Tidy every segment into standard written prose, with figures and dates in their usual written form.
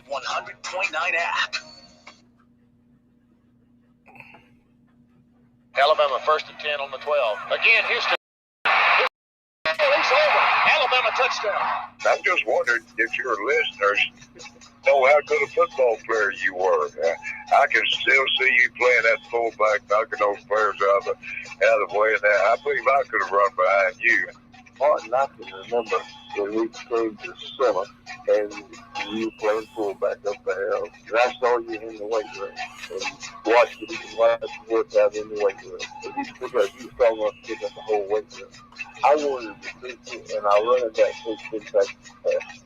100.9 app. Alabama 1st and 10 on the 12. Again, Houston. He's over. Alabama touchdown. I'm just wondering if your listeners know how good a football player you were. I can still see you playing that fullback, knocking those players out of the way. And I believe I could have run behind you. Martin, I can remember when we came to summer and you playing fullback up there. And I saw you in the weight room and watched you work out in the weight room. Because you saw us pick up the whole weight room. I wanted to beat you, and I run that 16 seconds fast.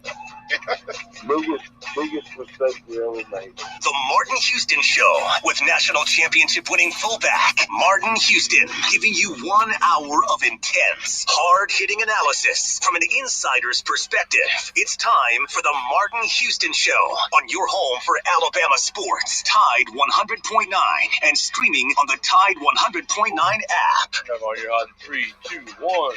Biggest mistake we ever made. The Martin Houston Show with national championship winning fullback Martin Houston, giving you 1 hour of intense, hard-hitting analysis from an insider's perspective. It's time for the Martin Houston Show on your home for Alabama sports. Tide 100.9 and streaming on the Tide 100.9 app. Come on, you're on 3, 2, 1.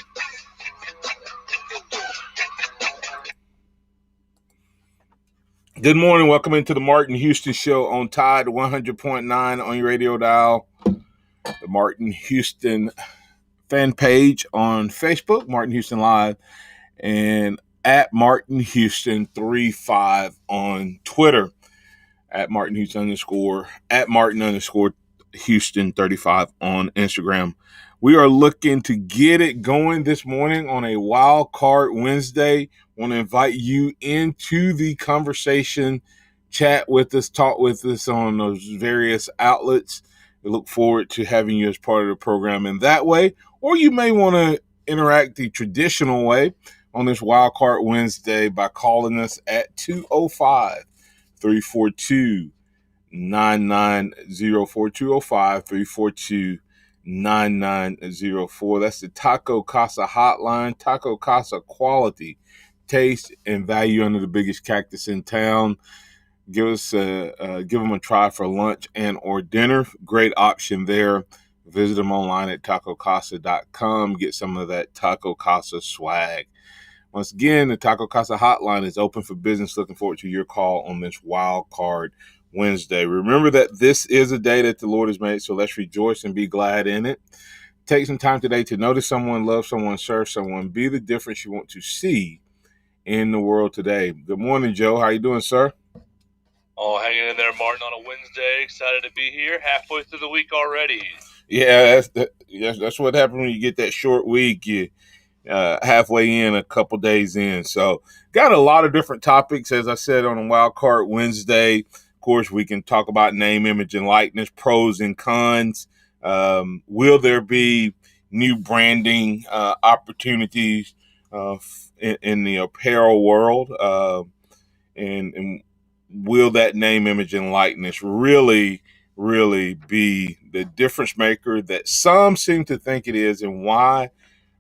Good morning. Welcome into the Martin Houston Show on Tide 100.9 on your radio dial. The Martin Houston fan page on Facebook, Martin Houston Live, and at Martin Houston 35 on Twitter, at Martin Houston _ Houston 35 on Instagram. We are looking to get it going this morning on a Wildcard Wednesday. Want to invite you into the conversation, chat with us, talk with us on those various outlets. We look forward to having you as part of the program in that way. Or you may want to interact the traditional way on this Wildcard Wednesday by calling us at 205-342-9904, 205-342-9904. That's the Taco Casa hotline. Taco Casa quality, taste, and value under the biggest cactus in town. Give them a try for lunch and or dinner. Great option there. Visit them online at tacocasa.com. Get some of that Taco Casa swag. Once again, the Taco Casa hotline is open for business. Looking forward to your call on this Wild Card Wednesday. Remember that this is a day that the Lord has made, so let's rejoice and be glad in it. Take some time today to notice someone, love someone, serve someone, be the difference you want to see in the world today. Good morning, Joe. How you doing, sir? Oh, hanging in there, Martin, on a Wednesday. Excited to be here. Halfway through the week already. Yeah, that's what happens when you get that short week. You halfway in, a couple days in. So got a lot of different topics, as I said, on a Wild Card Wednesday. Of course, we can talk about name, image, and likeness, pros and cons. Will there be new branding opportunities in the apparel world? And will that name, image, and likeness really be the difference maker that some seem to think it is? And why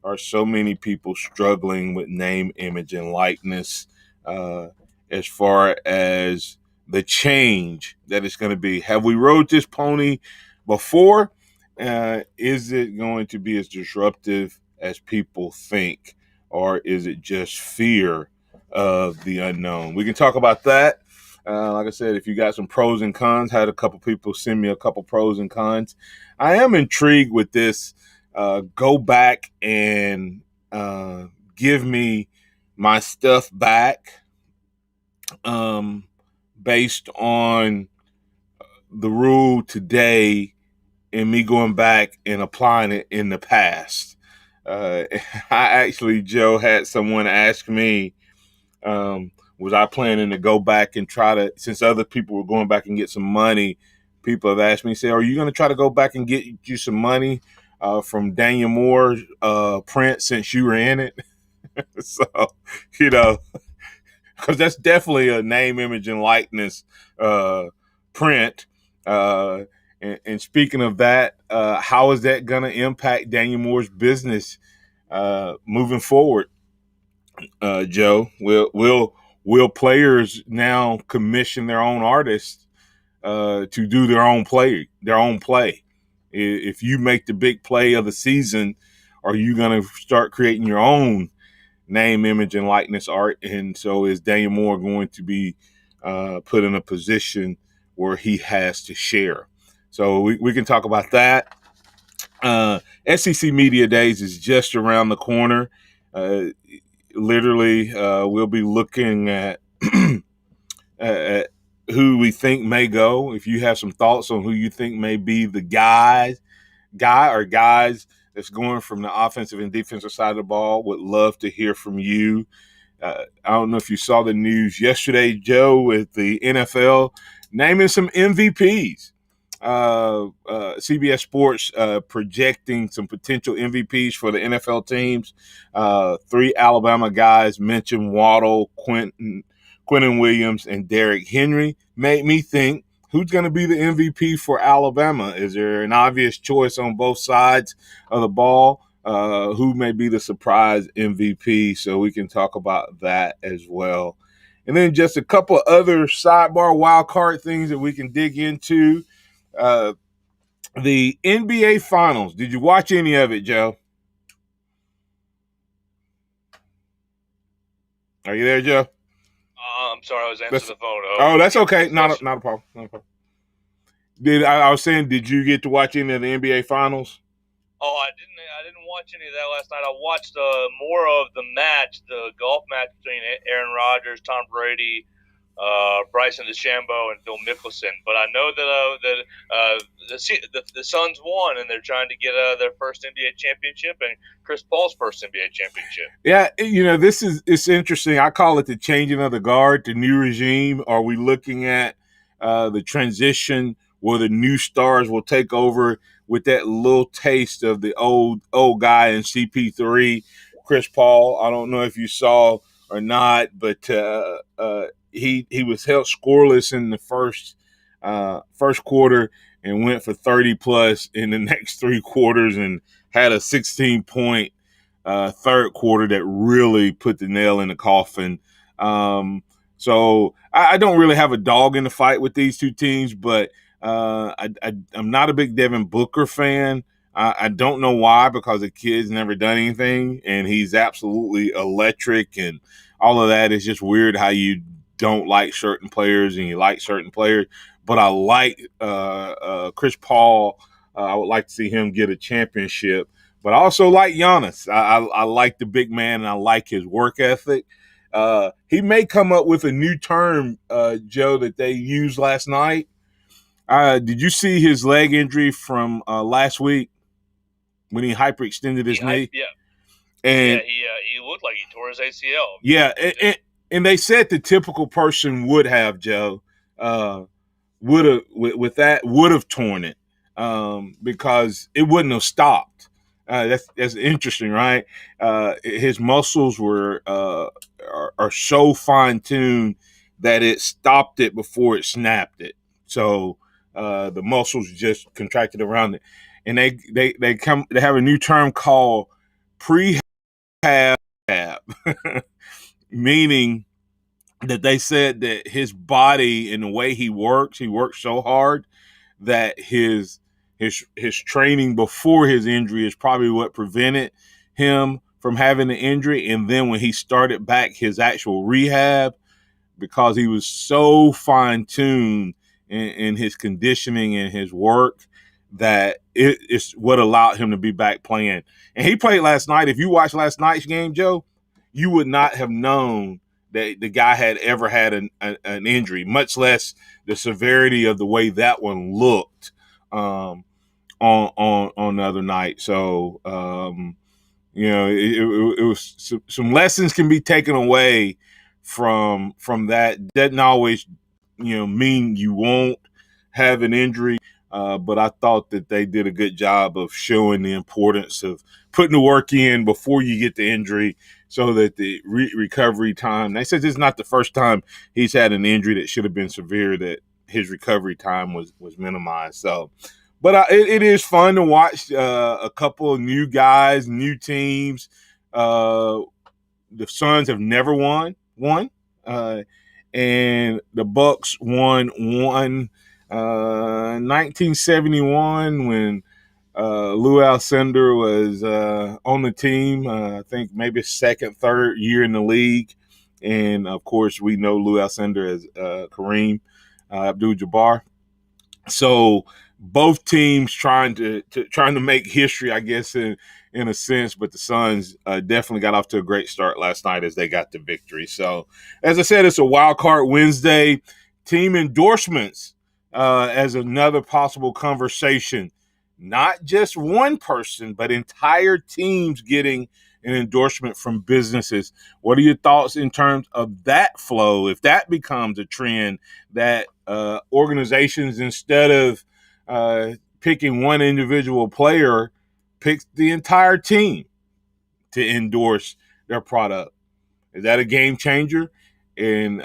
are so many people struggling with name, image, and likeness as far as the change that it's going to be? Have we rode this pony before? Is it going to be as disruptive as people think, or is it just fear of the unknown? We can talk about that. Like I said, if you got some pros and cons, had a couple people send me a couple pros and cons. I am intrigued with this. Go back and give me my stuff back based on the rule today and me going back and applying it in the past. I actually, Joe, had someone ask me, was I planning to go back and try to, since other people were going back and get some money, people have asked me, say, are you going to try to go back and get you some money from Daniel Moore's print since you were in it? So, because that's definitely a name, image, and likeness print. And speaking of that, how is that going to impact Daniel Moore's business moving forward, Joe? Will players now commission their own artists to do their own play? If you make the big play of the season, are you going to start creating your own name, image, and likeness art? And so is Daniel Moore going to be put in a position where he has to share. So we can talk about that. SEC Media Days is just around the corner. Literally, we'll be looking at who we think may go. If you have some thoughts on who you think may be the guy or guys that's going from the offensive and defensive side of the ball, would love to hear from you. I don't know if you saw the news yesterday, Joe, with the NFL naming some MVPs. CBS Sports projecting some potential MVPs for the NFL teams. 3 Alabama guys mentioned: Waddle, Quentin Williams, and Derrick Henry. Made me think, who's going to be the MVP for Alabama? Is there an obvious choice on both sides of the ball? Who may be the surprise MVP? So we can talk about that as well. And then just a couple other sidebar wild card things that we can dig into. The NBA Finals. Did you watch any of it, Joe? Are you there, Joe? I'm sorry, I was answering the phone. Oh, that's okay. Not a problem. Not a problem. I was saying, did you get to watch any of the NBA Finals? Oh, I didn't watch any of that last night. I watched more of the match, the golf match between Aaron Rodgers, Tom Brady, Bryson DeChambeau, and Phil Mickelson. But I know that the Suns won, and they're trying to get their first NBA championship and Chris Paul's first NBA championship. Yeah, it's interesting. I call it the changing of the guard, the new regime. Are we looking at the transition where the new stars will take over with that little taste of the old guy in CP3, Chris Paul? I don't know if you saw or not, but he was held scoreless in the first quarter and went for 30 plus in the next 3 quarters and had a 16-point third quarter that really put the nail in the coffin. So I don't really have a dog in the fight with these two teams, but I'm not a big Devin Booker fan. I don't know why, because the kid's never done anything, and he's absolutely electric, and all of that is just weird how you don't like certain players and you like certain players. But I like Chris Paul. I would like to see him get a championship. But I also like Giannis. I like the big man, and I like his work ethic. He may come up with a new term, Joe, that they used last night. Did you see his leg injury from last week when he hyperextended his knee? Yeah. And he looked like he tore his ACL. Yeah, and they said the typical person would have, Joe, would have torn it because it wouldn't have stopped. That's interesting, right? His muscles are so fine tuned that it stopped it before it snapped it. So the muscles just contracted around it, and they have a new term called prehab, meaning that they said that his body and the way he works so hard that his training before his injury is probably what prevented him from having the injury. And then when he started back his actual rehab, because he was so fine-tuned in his conditioning and his work, that it's what allowed him to be back playing. And he played last night. If you watched last night's game, Joe, you would not have known that the guy had ever had an injury, much less the severity of the way that one looked on the other night. So, it was some lessons can be taken away from that. Doesn't always, mean you won't have an injury. But I thought that they did a good job of showing the importance of putting the work in before you get the injury, so that the recovery time. They said this is not the first time he's had an injury that should have been severe, that his recovery time was minimized. So, but it is fun to watch a couple of new guys, new teams. The Suns have never won, and the Bucks won 1971 when Lou Alcindor was on the team. I think maybe second, third year in the league, and of course we know Lou Alcindor as Kareem Abdul-Jabbar. So both teams trying to make history, I guess, in a sense. But the Suns definitely got off to a great start last night as they got the victory. So, as I said, it's a wild card Wednesday. Team endorsements as another possible conversation. Not just one person, but entire teams getting an endorsement from businesses. What are your thoughts in terms of that flow? If that becomes a trend, that organizations, instead of picking one individual player, pick the entire team to endorse their product. Is that a game changer? And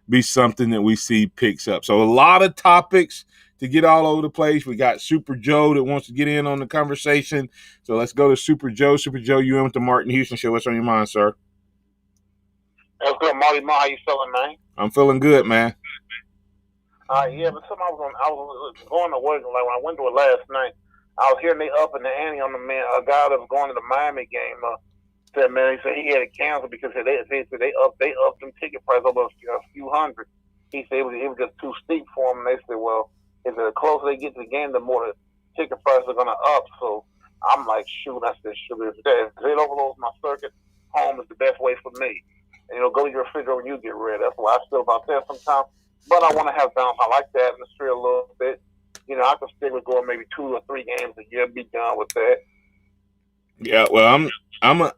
be something that we see picks up. So a lot of topics to get all over the place. We got Super Joe that wants to get in on the conversation. So let's go to Super Joe. Super Joe, you in with the Martin Houston Show. What's on your mind, sir? That's good, Marty Ma. How you feeling, man? I'm feeling good, man. Yeah, but something I was going to work, like when I went to it last night, I was hearing they up in the ante on the man, a guy that was going to the Miami game. Said, man, he said he had to cancel because they upped them ticket price over a few hundred. He said it was just too steep for him. And they said, well, if the closer they get to the game, the more the ticket prices are gonna up. So I'm like, shoot, I said, shoot, if it overloads my circuit, home is the best way for me. And, go to your refrigerator when you get ready. That's why I feel about that sometimes. But I want to have balance. I like the atmosphere a little bit. I could stick with going maybe 2 or 3 games a year, be done with that. Yeah, well, I'm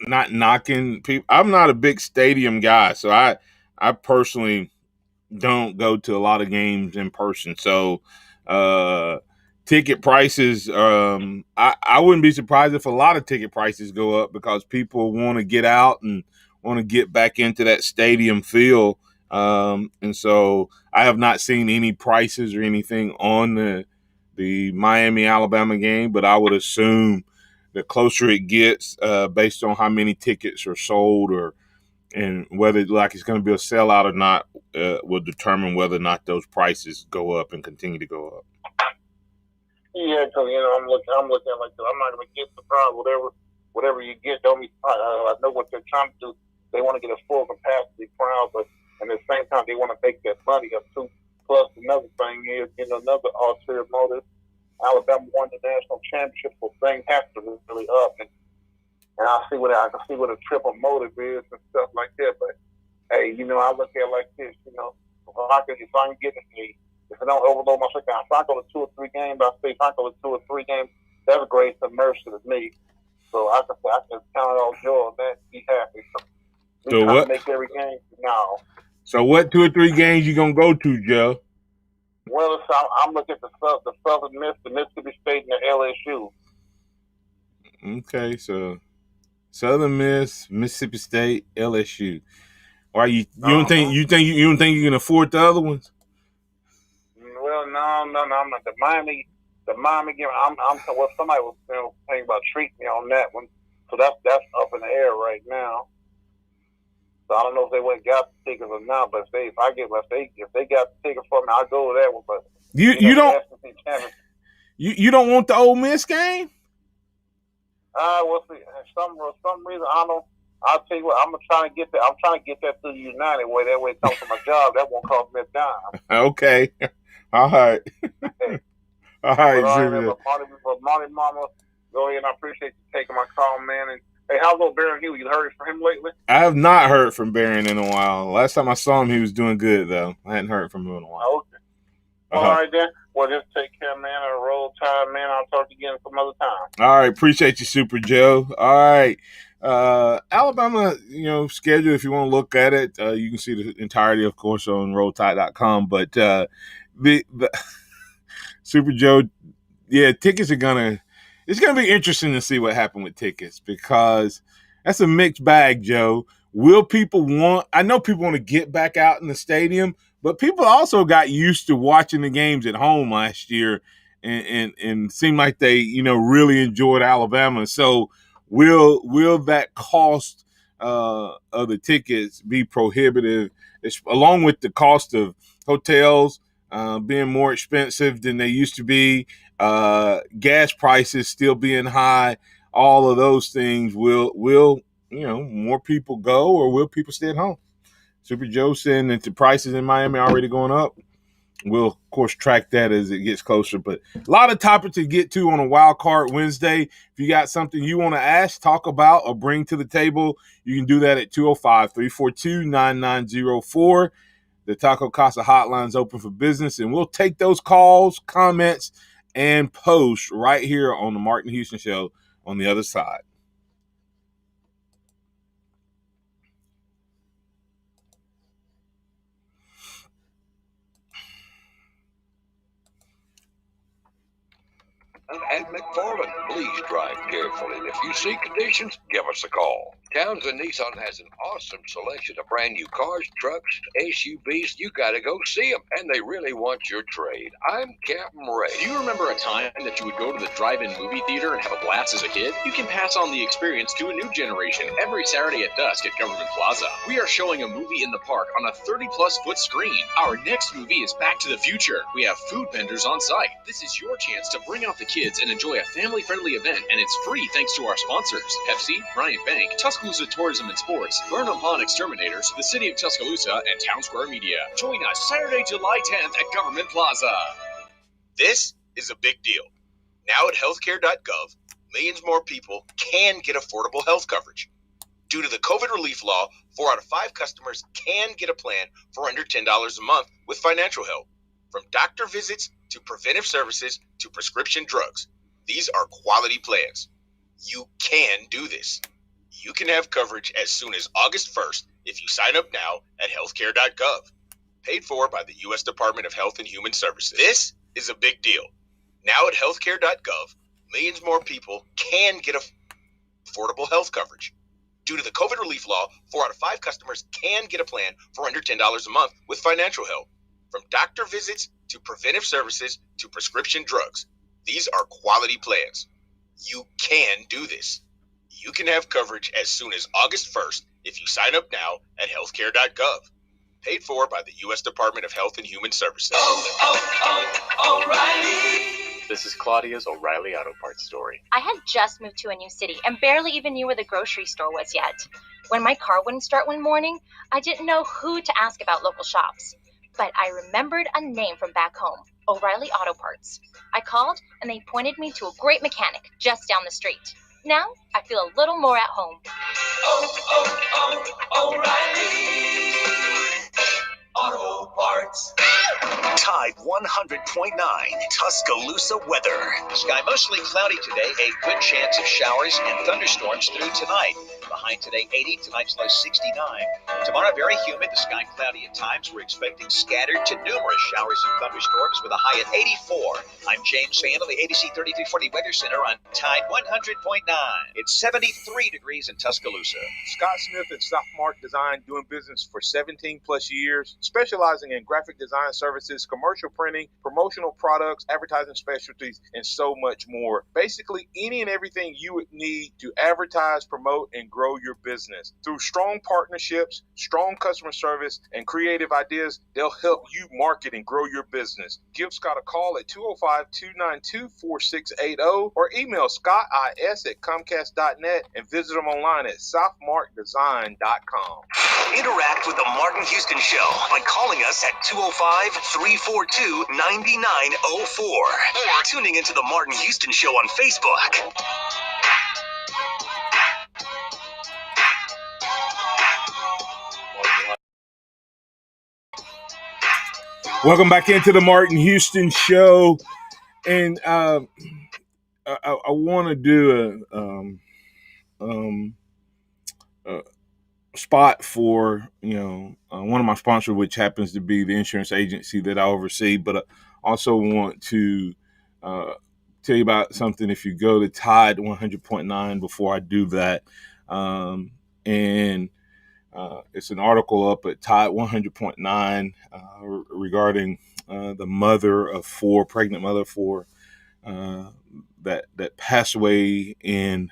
not knocking people. I'm not a big stadium guy, so I personally don't go to a lot of games in person. So ticket prices, I wouldn't be surprised if a lot of ticket prices go up because people want to get out and want to get back into that stadium feel. And so I have not seen any prices or anything on the Miami Alabama game, but I would assume the closer it gets, based on how many tickets are sold and whether it's going to be a sellout or not, will determine whether or not those prices go up and continue to go up. Yeah, because I'm looking like that. I'm not going to get surprised. Whatever you get, don't be. I know what they're trying to do. They want to get a full capacity crowd, but at the same time, they want to make that money up too. Plus, another thing is, another ulterior motive. Alabama won the national championship, so things have to really up, and I can see what a triple motive is and stuff like that. But hey, I look at it like this. If I can get it, if I don't overload my second, if I go to 2 or 3 games, I say if I go to 2 or 3 games, that's a great immersion to me. So I can count it all joy on that, be happy. So what? Make every game now. So what 2 or 3 games you gonna go to, Joe? Well, I'm looking at the Southern Miss, the Mississippi State, and the LSU. Okay, so Southern Miss, Mississippi State, LSU. Why you don't think you can afford the other ones? Well, no. I'm not the Miami game. Well, somebody was thinking about treating me on that one, so that's up in the air right now. So I don't know if they went got the tickets or not, but if they got the tickets for me, I'll go to that one. But you don't want the Ole Miss game? Well, see, for some reason I don't. I'll tell you what. I'm trying to get that through the United way. That way it comes to my job. That won't cost me a dime. Okay. All right. All right. But Marty Mama, go ahead. I appreciate you taking my call, man. And hey, how's old Baron Hughes? You heard from him lately? I have not heard from Baron in a while. Last time I saw him, he was doing good, though. I hadn't heard from him in a while. Okay. All right, then. Well, just take care, man. And roll tide, man. I'll talk to you again some other time. All right. Appreciate you, Super Joe. All right. Alabama, schedule, if you want to look at it, you can see the entirety, of course, on rolltide.com. But the Super Joe, yeah, tickets are it's going to be interesting to see what happened with tickets because that's a mixed bag, Joe. I know people want to get back out in the stadium, but people also got used to watching the games at home last year and seemed like they, really enjoyed Alabama. So will that cost of the tickets be prohibitive, along with the cost of hotels being more expensive than they used to be, gas prices still being high? All of those things will more people go, or will people stay at home? Super Joe saying that the prices in Miami are already going up. We'll, of course, track that as it gets closer. But a lot of topics to get to on a Wildcard Wednesday. If you got something you want to ask, talk about, or bring to the table, you can do that at 205-342-9904. The Taco Casa hotline is open for business, and we'll take those calls, comments, and posts right here on the Martin Houston Show on the other side. At McFarland, please drive carefully. And if you see conditions, give us a call. Townsend Nissan has an awesome selection of brand new cars, trucks, SUVs. You got to go see them, and they really want your trade. I'm Captain Ray. Do you remember a time that you would go to the drive-in movie theater and have a blast as a kid? You can pass on the experience to a new generation every Saturday at dusk at Government Plaza. We are showing a movie in the park on a 30-plus foot screen. Our next movie is Back to the Future. We have food vendors on site. This is your chance to bring out the kids and enjoy a family-friendly event, and it's free thanks to our sponsors: Pepsi, Bryant Bank, Tuscaloosa Tourism and Sports, Burnham Pond Exterminators, the City of Tuscaloosa, and Town Square Media. Join us Saturday, July 10th at Government Plaza. This is a big deal. Now at healthcare.gov, millions more people can get affordable health coverage. Due to the COVID relief law, 4 out of 5 customers can get a plan for under $10 a month with financial help. From doctor visits to preventive services to prescription drugs, these are quality plans. You can do this. You can have coverage as soon as August 1st if you sign up now at healthcare.gov. Paid for by the U.S. Department of Health and Human Services. This is a big deal. Now at healthcare.gov, millions more people can get affordable health coverage. Due to the COVID relief law, 4 out of 5 customers can get a plan for under $10 a month with financial help. From doctor visits to preventive services to prescription drugs, these are quality plans. You can do this. You can have coverage as soon as August 1st if you sign up now at healthcare.gov. Paid for by the U.S. Department of Health and Human Services. O'Reilly! This is Claudia's O'Reilly Auto Parts story. I had just moved to a new city and barely even knew where the grocery store was yet. When my car wouldn't start one morning, I didn't know who to ask about local shops. But I remembered a name from back home, O'Reilly Auto Parts. I called, and they pointed me to a great mechanic just down the street. Now, I feel a little more at home. O'Reilly Auto Parts. Tide 100.9 Tuscaloosa weather. Sky mostly cloudy today. A good chance of showers and thunderstorms through tonight. The high today 80, tonight's low 69. Tomorrow very humid, the sky cloudy at times. We're expecting scattered to numerous showers and thunderstorms with a high at 84. I'm James Fan of the ABC 3340 Weather Center on Tide 100.9. It's 73 degrees in Tuscaloosa. Scott Smith and Sophomore Design, doing business for 17 plus years, specializing in graphic design services, commercial printing, promotional products, advertising specialties, and so much more. Basically, any and everything you would need to advertise, promote, and grow your business. Through strong partnerships, strong customer service, and creative ideas, they'll help you market and grow your business. Give Scott a call at 205-292-4680 or email scottis@comcast.net and visit them online at sophmarkdesign.com. Interact with the Martin Houston Show by calling us at 205-342-9904 or tuning into the Martin Houston Show on Facebook. Welcome back into the Martin Houston Show, and I want to do a spot for one of my sponsors, which happens to be the insurance agency that I oversee. But I also want to tell you about something. If you go to Tide 100.9, before I do that, it's an article up at Tide 100.9 regarding the pregnant mother of four that passed away in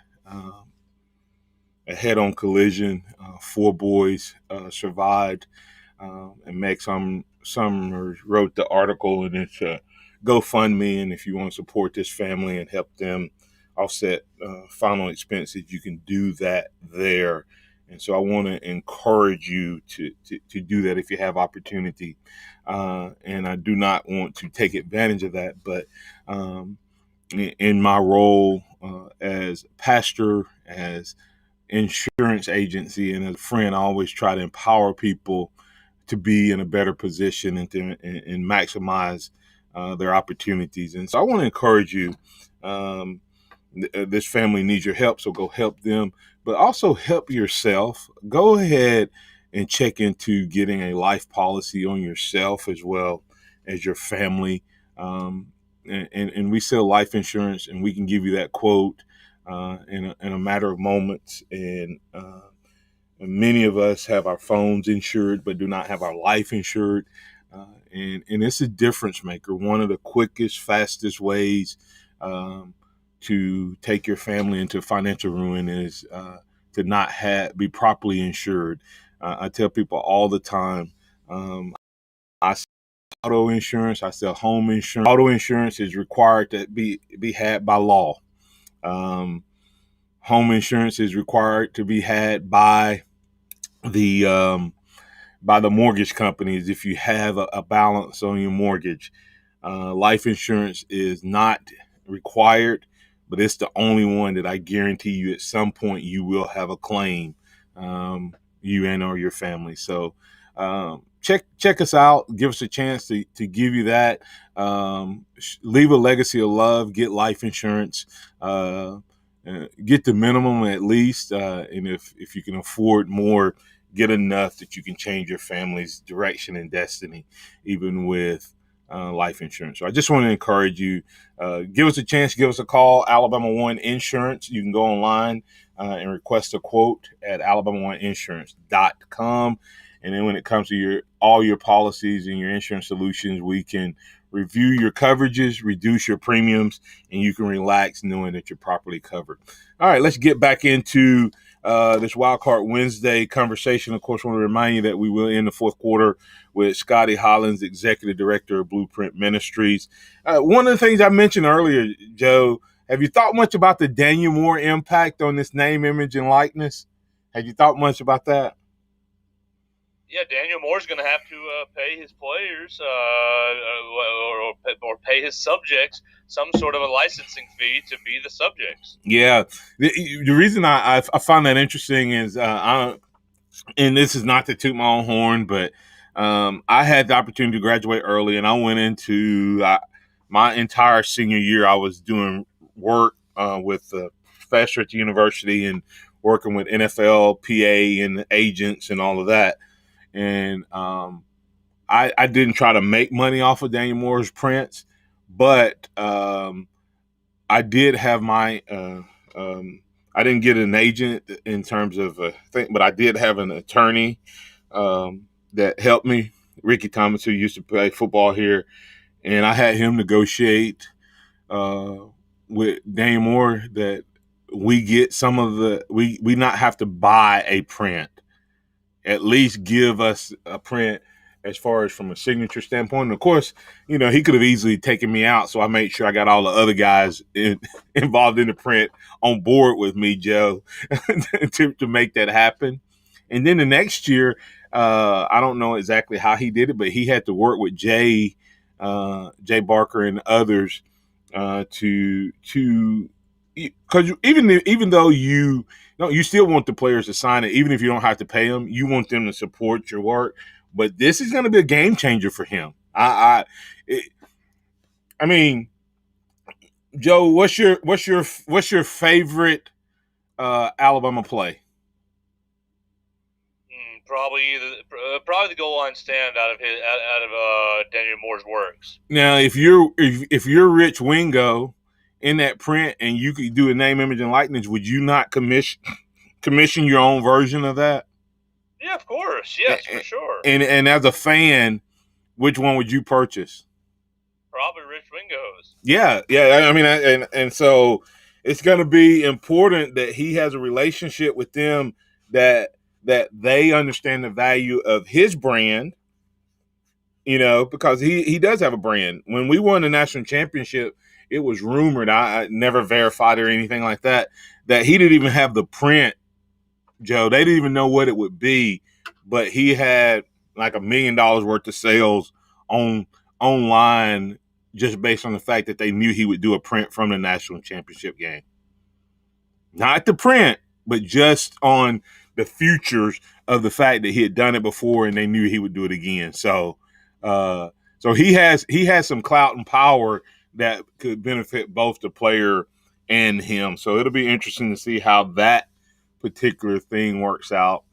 a head-on collision. 4 boys survived, and Meg Summers wrote the article, and it's GoFundMe. And if you want to support this family and help them offset final expenses, you can do that there. And so I want to encourage you to do that if you have opportunity. And I do not want to take advantage of that, but in my role as pastor, as insurance agency, and as a friend, I always try to empower people to be in a better position and maximize their opportunities. And so I want to encourage you. This family needs your help, so go help them, but also help yourself. Go ahead and check into getting a life policy on yourself as well as your family. And we sell life insurance, and we can give you that quote in a matter of moments. And many of us have our phones insured, but do not have our life insured. And it's a difference maker. One of the quickest, fastest ways to take your family into financial ruin is to not be properly insured. I tell people all the time, I sell auto insurance, I sell home insurance. Auto insurance is required to be had by law. Home insurance is required to be had by the mortgage companies if you have a balance on your mortgage. Life insurance is not required, but it's the only one that I guarantee you at some point you will have a claim, you and or your family. So check us out. Give us a chance to give you that. Leave a legacy of love. Get life insurance. Get the minimum at least. And if you can afford more, get enough that you can change your family's direction and destiny, even with life insurance. So I just want to encourage you, give us a chance, give us a call, Alabama One Insurance. You can go online and request a quote at alabamaoneinsurance.com. And then when it comes to all your policies and your insurance solutions, we can review your coverages, reduce your premiums, and you can relax knowing that you're properly covered. All right, let's get back into this Wildcard Wednesday conversation. Of course, I want to remind you that we will end the fourth quarter with Scotty Hollins, Executive Director of Blueprint Ministries. One of the things I mentioned earlier, Joe, have you thought much about the Daniel Moore impact on this name, image, and likeness? Have you thought much about that? Yeah, Daniel Moore's going to have to pay his players or pay his subjects some sort of a licensing fee to be the subjects. Yeah, the reason I find that interesting is, and this is not to toot my own horn, but I had the opportunity to graduate early, and I went into my entire senior year. I was doing work with the professor at the university and working with NFL, PA, and agents and all of that. And I didn't try to make money off of Daniel Moore's prints, but I did have my I didn't get an agent in terms of a thing, but I did have an attorney that helped me, Ricky Thomas, who used to play football here, and I had him negotiate with Daniel Moore that we get some of we not have to buy a print. At least give us a print as far as from a signature standpoint. And of course, he could have easily taken me out. So I made sure I got all the other guys involved in the print on board with me, Joe, to make that happen. And then the next year, I don't know exactly how he did it, but he had to work with Jay Barker and others to because even though you still want the players to sign it, even if you don't have to pay them. You want them to support your work, but this is going to be a game changer for him. I mean, Joe, what's your favorite Alabama play? Probably the goal line stand out of Daniel Moore's works. Now, if you're Rich Wingo in that print and you could do a name, image, and likeness, would you not commission your own version of that? Yeah, of course. Yes, for sure. And as a fan, which one would you purchase? Probably Rich Wingo's. Yeah. I mean, and so it's going to be important that he has a relationship with them that they understand the value of his brand, because he does have a brand. When we won the national championship it was rumored, I never verified or anything like that, that he didn't even have the print, Joe. They didn't even know what it would be, but he had like $1 million worth of sales online just based on the fact that they knew he would do a print from the national championship game. Not the print, but just on the futures of the fact that he had done it before and they knew he would do it again. So he has some clout and power that could benefit both the player and him. So it'll be interesting to see how that particular thing works out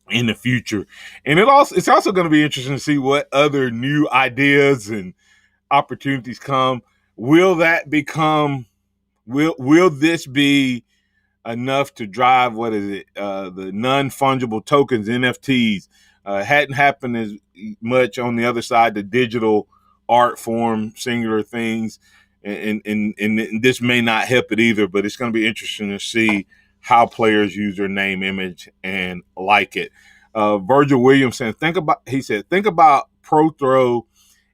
in the future. And it's also going to be interesting to see what other new ideas and opportunities come. Will this be enough to drive, the non-fungible tokens, NFTs? Hadn't happened as much on the other side, the digital art form, singular things, and this may not help it either, but it's going to be interesting to see how players use their name, image, and like it. Virgil Williamson, think about Pro Throw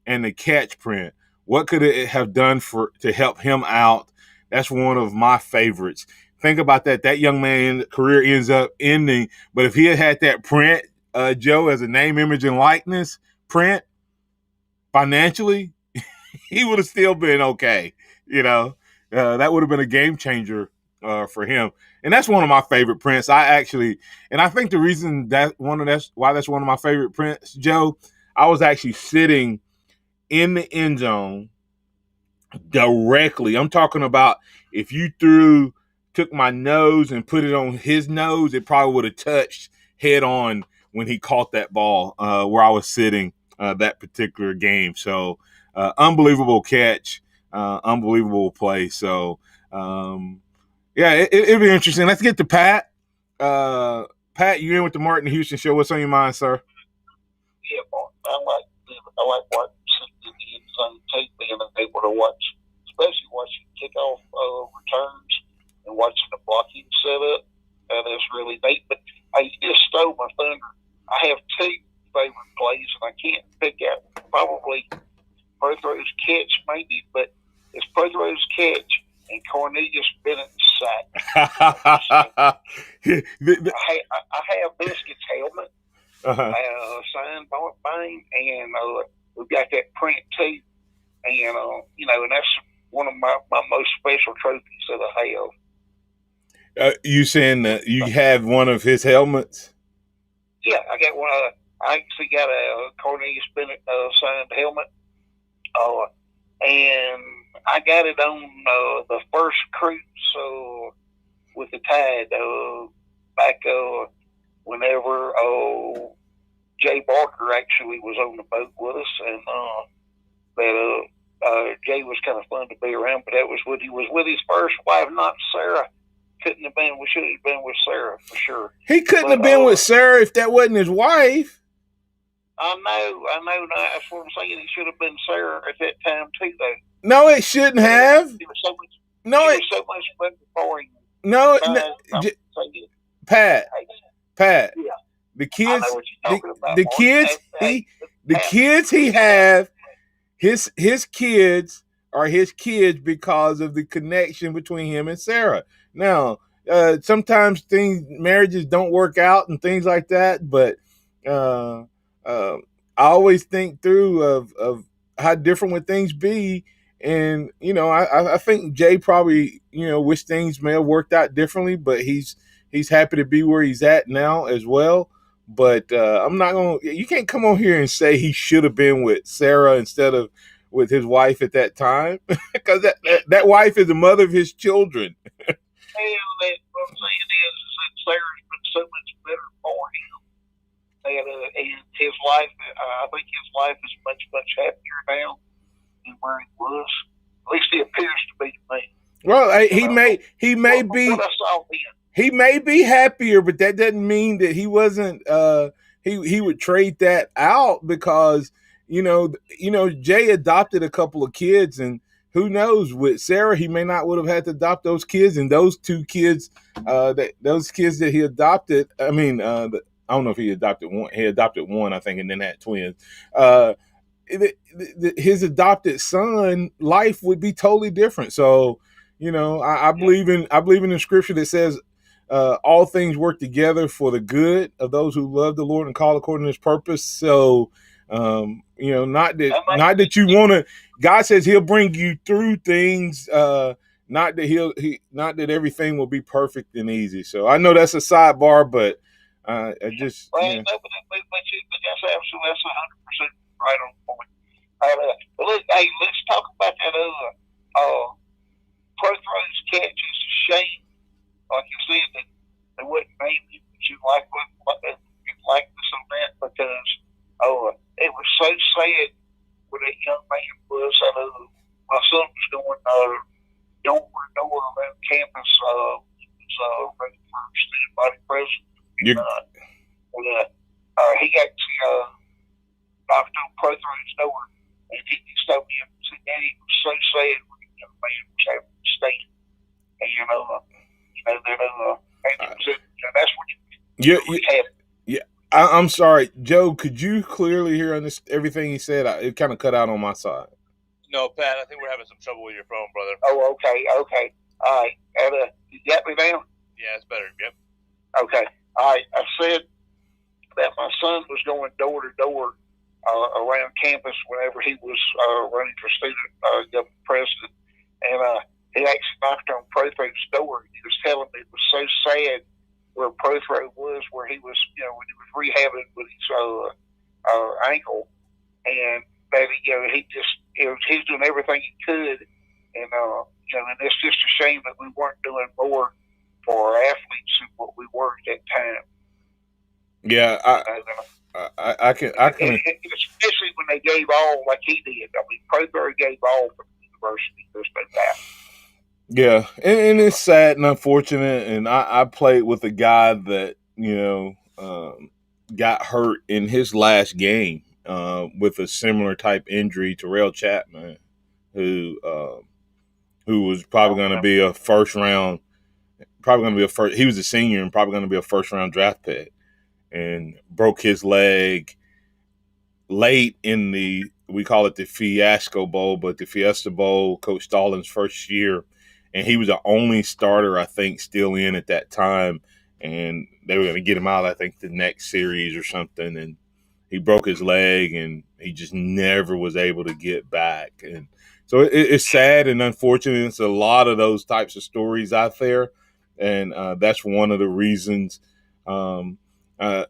and the catch print. What could it have done to help him out? That's one of my favorites. Think about that. That young man's career ends up ending, but if he had that print, Joe, as a name, image, and likeness print, financially, he would have still been okay. That would have been a game changer for him. And that's one of my favorite prints. I think the reason that's one of my favorite prints, Joe, I was actually sitting in the end zone directly. I'm talking about if you took my nose and put it on his nose, it probably would have touched head on when he caught that ball where I was sitting that particular game. So unbelievable catch, unbelievable play. So it'll be interesting. Let's get to Pat. Pat, you in with the Martin Houston Show. What's on your mind, sir? Yeah, I like watching the end zone tape, being able to watch, especially watching kickoff returns and watching the blocking setup. That's really neat. But you just stole my thunder. I have two favorite plays, and I can't pick out probably Pro Throw's catch, maybe, but it's Pro Throw's catch and Cornelius Bennett's sack. I have Biscuit's helmet, signed by Bang, and we've got that print too. And and that's one of my most special trophies that I have. You saying that you have one of his helmets? Yeah, I got one. I actually got a Cornelius Bennett signed helmet, and I got it on the first cruise with the Tide back whenever Jay Barker actually was on the boat with us, and that Jay was kind of fun to be around. But that was when he was with his first wife, not Sarah. We should have been with Sarah for sure. He couldn't have been with Sarah if that wasn't his wife. I know. That's what I'm saying. He should have been Sarah at that time too, though. No, it shouldn't have. It was so much better for him. No, Pat. Yeah. The kids. I know what you're talking about, the kids he have. His kids are his kids because of the connection between him and Sarah. Now, sometimes marriages don't work out and things like that, but I always think through of how different would things be. And, I think Jay probably, wish things may have worked out differently, but he's happy to be where he's at now as well. But you can't come on here and say he should have been with Sarah instead of with his wife at that time, because that wife is the mother of his children. What I'm saying is that Sarah's been so much better for him. And his life, I think his life is much, much happier now than where he was. At least he appears to be to me. Well, he may be happier, but that doesn't mean that he wasn't. He would trade that out because Jay adopted a couple of kids, and who knows, with Sarah he may not would have had to adopt those kids, and those two kids, those kids that he adopted. I don't know if he adopted one. He adopted one, I think, and then had twins. his adopted son life would be totally different. So, I believe in the scripture that says all things work together for the good of those who love the Lord and call according to his purpose. So, not that you want to, God says he'll bring you through things, not that not that everything will be perfect and easy. So I know that's a sidebar, but I just, but that's absolutely, that's 100% right on point. Hey, let's talk about that other Pro Throws catch. It's a shame, like you said, that they wouldn't name it, but you like this on that because it was so sad when that young man was. My son was going door to door around campus. Was ready for student body president. He actually knocked on Pro Throws door, and he just told me, Daddy, it was so sad when the young man was having to stay. And that's what happened. Yeah. I'm sorry, Joe. Could you clearly hear everything he said? It kind of cut out on my side. No, Pat. I think we're having some trouble with your phone, brother. Oh, okay. All right. You got me now? Yeah, it's better. Yep. Okay. All right. I said that my son was going door to door around campus whenever he was running for student government president, and he actually knocked on Pro Throw's door. He was telling me it was so sad where Pro Throw was, where he was, when he was rehabbing with his ankle, and that he's doing everything he could, and and it's just a shame that we weren't doing more for our athletes than what we were at that time. Yeah, I can, especially when they gave all like he did. I mean, Pro Throw gave all for the university. There's no doubt. Yeah, and it's sad and unfortunate. And I played with a guy that got hurt in his last game with a similar type injury to Terrell Chapman, who was probably going to be a first round. He was a senior and probably going to be a first round draft pick, and broke his leg late in we call it the Fiasco Bowl, but the Fiesta Bowl, Coach Stallings' first year. And he was the only starter, I think, still in at that time. And they were going to get him out, I think, the next series or something. And he broke his leg, and he just never was able to get back. And so it's sad and unfortunate. It's a lot of those types of stories out there. And that's one of the reasons a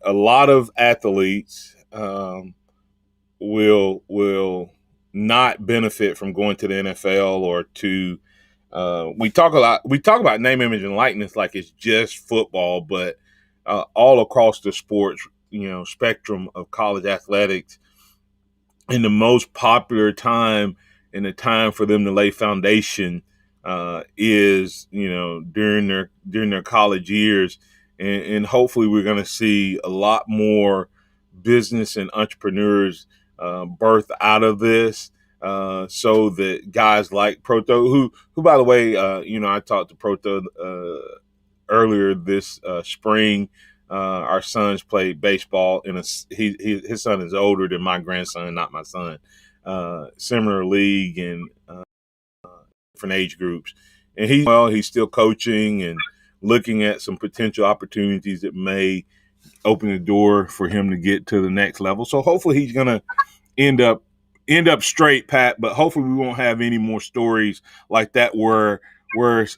lot of athletes will not benefit from going to the NFL or to we talk about name, image, and likeness like it's just football, but all across the sports, spectrum of college athletics, and the most popular time and the time for them to lay foundation is during their college years, and hopefully we're going to see a lot more business and entrepreneurs birth out of this. So that guys like Proto, who by the way, I talked to Proto earlier this spring. Our sons played baseball his son is older than my grandson, not my son. Similar league and different age groups, and he's still coaching and looking at some potential opportunities that may open the door for him to get to the next level. So hopefully he's gonna end up straight, Pat, but hopefully we won't have any more stories like that where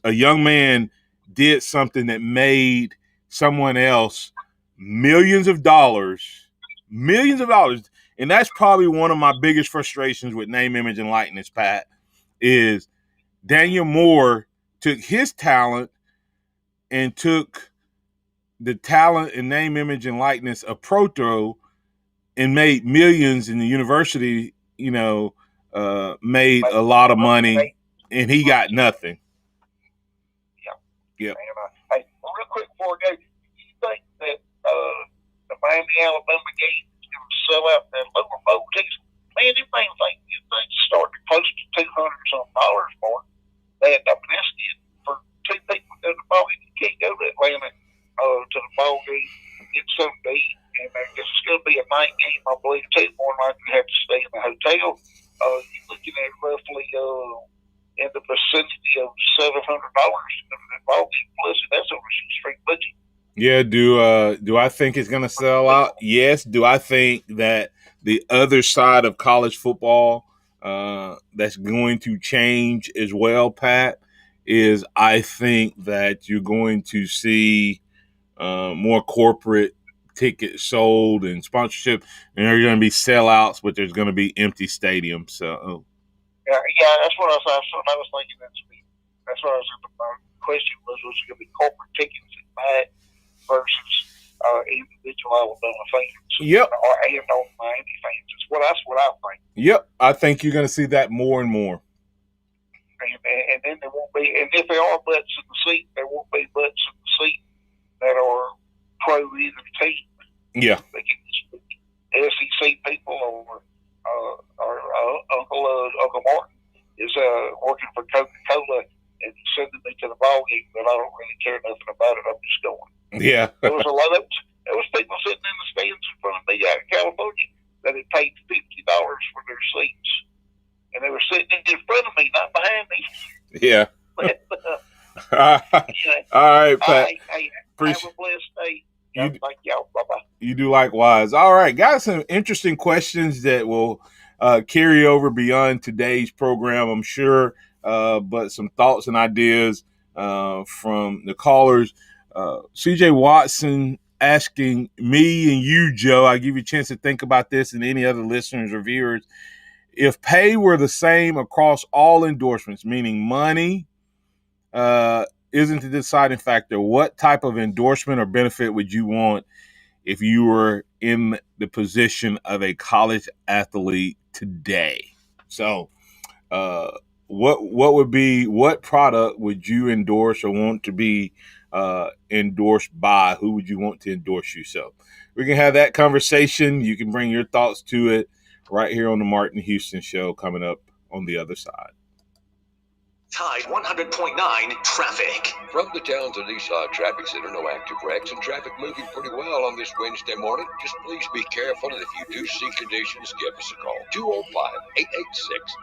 a young man did something that made someone else millions of dollars. And that's probably one of my biggest frustrations with name, image, and likeness, Pat, is Daniel Moore took his talent and took the talent and name, image, and likeness of Proto and made millions in the university, made a lot of money, and he got nothing. Yeah. Hey, real quick before we go, you think that the Miami-Alabama game is going to sell out that lower bowl tickets? Man, them things starting close to $200 something for it. That's it for two people to go to the ball game. You can't go to Atlanta to the ball game and get something to eat. And it's going to be a night game, I believe, too, more than might have to stay in the hotel. You're looking at roughly in the vicinity of $700 plus, that's over some street budget. Yeah, do I think it's going to sell out? Yes. Do I think that the other side of college football that's going to change as well, Pat, is I think that you're going to see more corporate tickets sold and sponsorship, and there's going to be sellouts, but there's going to be empty stadiums. So, yeah, that's what I was thinking. That's what I was. My question was it going to be corporate tickets at that versus individual Alabama fans? Yep. Or Miami fans. That's what I think. Yep, I think you're going to see that more and more. And then there won't be, and if there are butts in the seat, there won't be butts in the seat that are pro either team. Yeah. SEC people or Uncle Martin is working for Coca-Cola and sending me to the ball game, but I don't really care nothing about it. I'm just going. Yeah. There was people sitting in the stands in front of me out in California that had paid $50 for their seats, and they were sitting in front of me, not behind me. Yeah. All right, Pat. Hey, have a blessed day. Thank y'all. Bye-bye. You do likewise. All right, got some interesting questions that will carry over beyond today's program, I'm sure, but some thoughts and ideas from the callers. CJ Watson asking me and you, Joe, I'll give you a chance to think about this and any other listeners or viewers. If pay were the same across all endorsements, meaning money isn't the deciding factor, what type of endorsement or benefit would you want if you were in the position of a college athlete today? So what product would you endorse or want to be endorsed by? Who would you want to endorse you? So we can have that conversation. You can bring your thoughts to it right here on the Martin Houston Show coming up on the other side. Tide 100.9 traffic. From the Townsend Nissan Traffic Center, no active wrecks and traffic moving pretty well on this Wednesday morning. Just please be careful, and if you do see conditions, give us a call.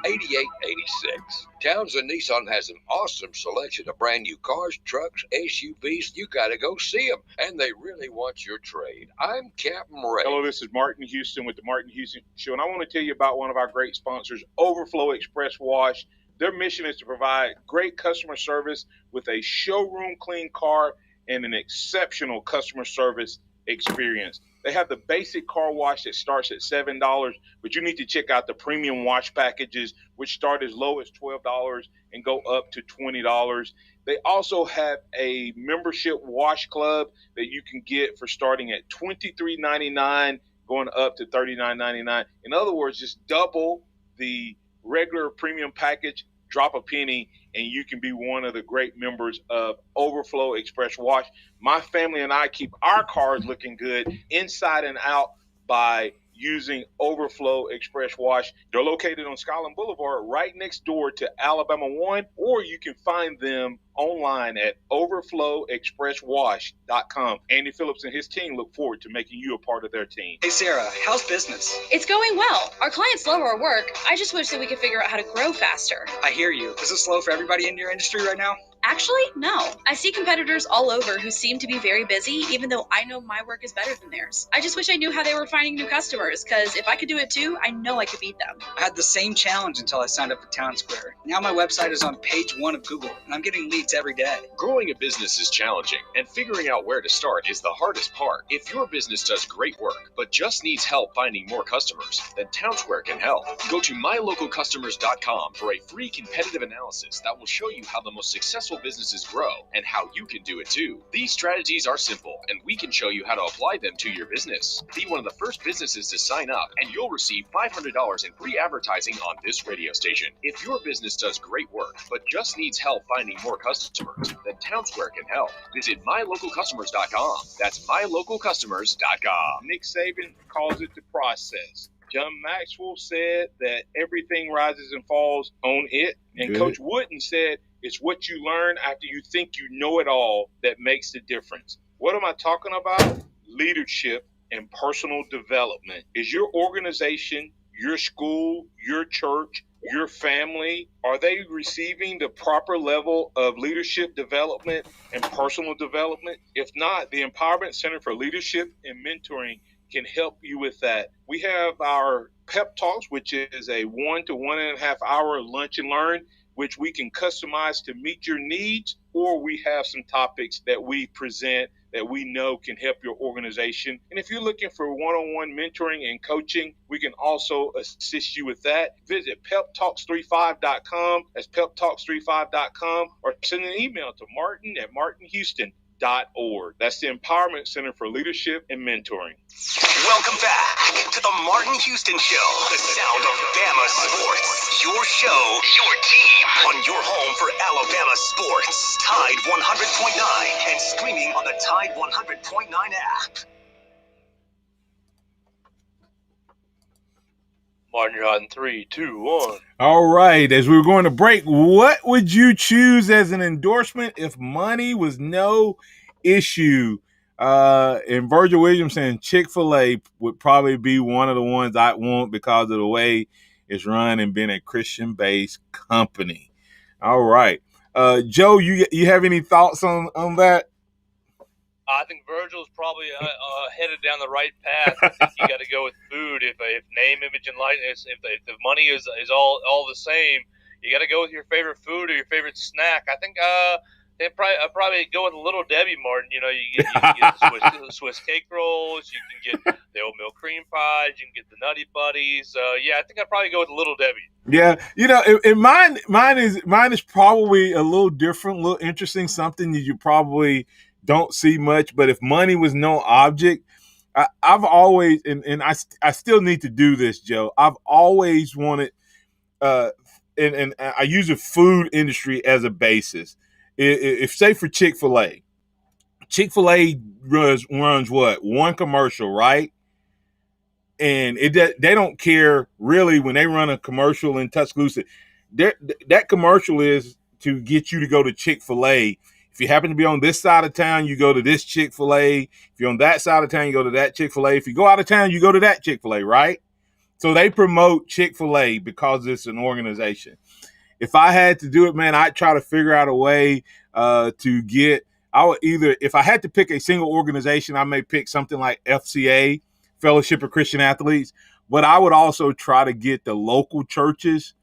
205-886-8886. Townsend Nissan has an awesome selection of brand new cars, trucks, SUVs. You got to go see them, and they really want your trade. I'm Captain Ray. Hello, this is Martin Houston with the Martin Houston Show, and I want to tell you about one of our great sponsors, Overflow Express Wash. Their mission is to provide great customer service with a showroom clean car and an exceptional customer service experience. They have the basic car wash that starts at $7, but you need to check out the premium wash packages, which start as low as $12 and go up to $20. They also have a membership wash club that you can get for starting at $23.99, going up to $39.99. In other words, just double the regular premium package, drop a penny, and you can be one of the great members of Overflow Express Wash. My family and I keep our cars looking good inside and out by using Overflow Express Wash. They're located on Skyland Boulevard right next door to Alabama 1, or you can find them online at overflowexpresswash.com. Andy Phillips and his team look forward to making you a part of their team. Hey, Sarah, how's business? It's going well. Our clients love our work. I just wish that we could figure out how to grow faster. I hear you. Is it slow for everybody in your industry right now? Actually, no. I see competitors all over who seem to be very busy, even though I know my work is better than theirs. I just wish I knew how they were finding new customers, because if I could do it too, I know I could beat them. I had the same challenge until I signed up for Town Square. Now my website is on page 1 of Google, and I'm getting leads every day. Growing a business is challenging, and figuring out where to start is the hardest part. If your business does great work, but just needs help finding more customers, then Town Square can help. Go to mylocalcustomers.com for a free competitive analysis that will show you how the most successful businesses grow and how you can do it too. These strategies are simple, and we can show you how to apply them to your business. Be one of the first businesses to sign up, and you'll receive $500 in free advertising on this radio station. If your business does great work, but just needs help finding more customers, then Town Square can help. Visit mylocalcustomers.com. That's mylocalcustomers.com. Nick Saban calls it the process. John Maxwell said that everything rises and falls on it. And Good. Coach Wooden said it's what you learn after you think you know it all that makes the difference. What am I talking about? Leadership and personal development. Is your organization, your school, your church, your family, are they receiving the proper level of leadership development and personal development? If not, the Empowerment Center for Leadership and Mentoring can help you with that. We have our pep talks, which is a 1 to 1.5 hour lunch and learn, which we can customize to meet your needs, or we have some topics that we present that we know can help your organization. And if you're looking for one-on-one mentoring and coaching, we can also assist you with that. Visit peptalks35.com. That's peptalks35.com, or send an email to martin@martinhouston.org. That's the Empowerment Center for Leadership and Mentoring. Welcome back to the Martin Houston Show, the sound of Bama sports. Your show, your team, on your home for Alabama sports. Tide 100.9 and streaming on the Tide 100.9 app. Martin, you're on 3, 2, 1. All right, as we're going to break, what would you choose as an endorsement if money was no issue? And Virgil Williams saying Chick-fil-A would probably be one of the ones I'd want because of the way it's run and being a Christian-based company. All right. Joe, you have any thoughts on that? I think Virgil's probably headed down the right path. I think you got to go with food. If name, image, and likeness, if the money is all the same, you got to go with your favorite food or your favorite snack. I think I'd probably go with a Little Debbie, Martin. You know, you get the Swiss cake rolls, you can get the oatmeal cream pies, you can get the Nutty Buddies. Yeah, I think I'd probably go with Little Debbie. Yeah, you know, mine is probably a little different, a little interesting, something that you probably don't see much. But if money was no object, I've always, and I still need to do this, Joe. I've always wanted, and I use the food industry as a basis. If say for Chick-fil-A runs what? One commercial, right? And they don't care really when they run a commercial in Tuscaloosa. That commercial is to get you to go to Chick-fil-A. If you happen to be on this side of town, you go to this Chick-fil-A. If you're on that side of town, you go to that Chick-fil-A. If you go out of town, you go to that Chick-fil-A, right? So they promote Chick-fil-A because it's an organization. If I had to do it, man, I'd try to figure out a way to get – I would either – if I had to pick a single organization, I may pick something like FCA, Fellowship of Christian Athletes, but I would also try to get the local churches